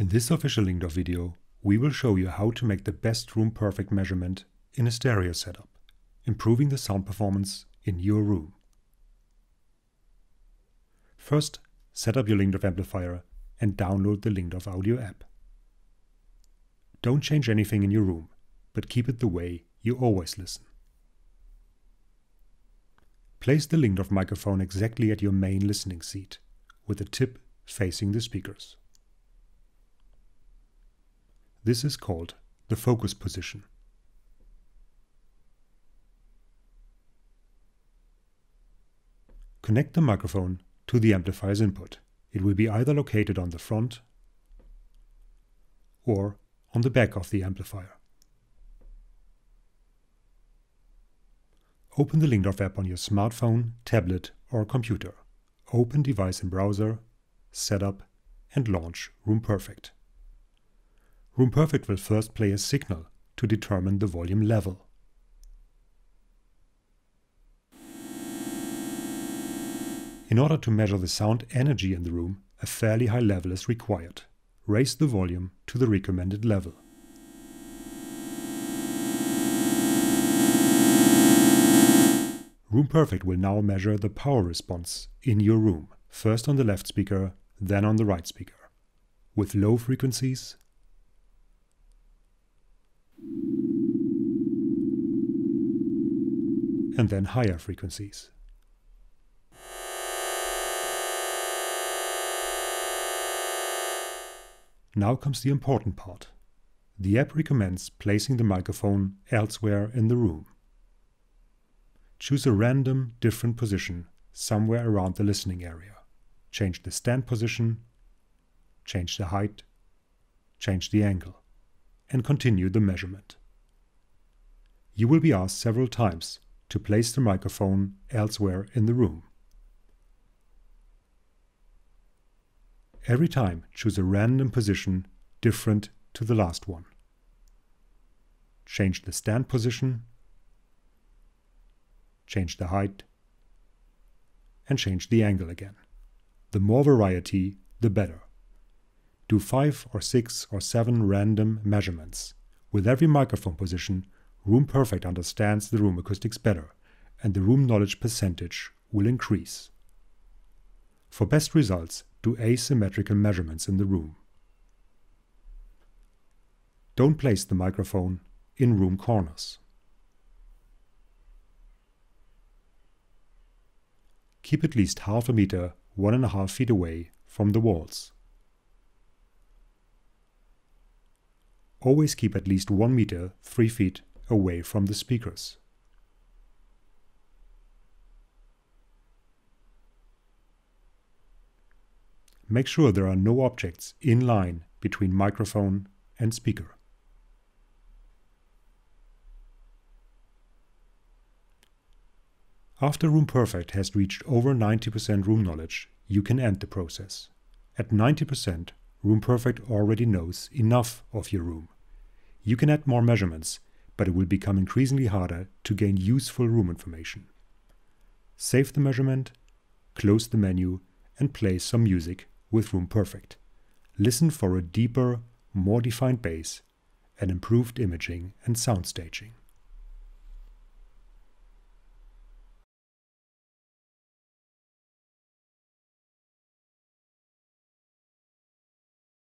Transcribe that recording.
In this official Linked video, we will show you how to make the best RoomPerfect measurement in a stereo setup, improving the sound performance in your room. First, set up your Linked amplifier and download the Linked audio app. Don't change anything in your room, but keep it the way you always listen. Place the Linked microphone exactly at your main listening seat, with the tip facing the speakers. This is called the focus position. Connect the microphone to the amplifier's input. It will be either located on the front or on the back of the amplifier. Open the Linked app on your smartphone, tablet or computer. Open Device in Browser, Setup and launch RoomPerfect. RoomPerfect will first play a signal to determine the volume level. In order to measure the sound energy in the room, a fairly high level is required. Raise the volume to the recommended level. RoomPerfect will now measure the power response in your room, first on the left speaker, then on the right speaker, with low frequencies and then higher frequencies. Now comes the important part. The app recommends placing the microphone elsewhere in the room. Choose a random, different position somewhere around the listening area. Change the stand position, change the height, change the angle, and continue the measurement. You will be asked several times to place the microphone elsewhere in the room. Every time, choose a random position different to the last one. Change the stand position, change the height, and change the angle again. The more variety, the better. Do 5 or 6 or 7 random measurements. With every microphone position, RoomPerfect understands the room acoustics better, and the room knowledge percentage will increase. For best results, do asymmetrical measurements in the room. Don't place the microphone in room corners. Keep at least half a meter, 1.5 feet away from the walls. Always keep at least 1 meter, 3 feet away from the speakers. Make sure there are no objects in line between microphone and speaker. After RoomPerfect has reached over 90% room knowledge, you can end the process. At 90%, RoomPerfect already knows enough of your room. You can add more measurements, but it will become increasingly harder to gain useful room information. Save the measurement, close the menu, and play some music with RoomPerfect. Listen for a deeper, more defined bass and improved imaging and sound staging.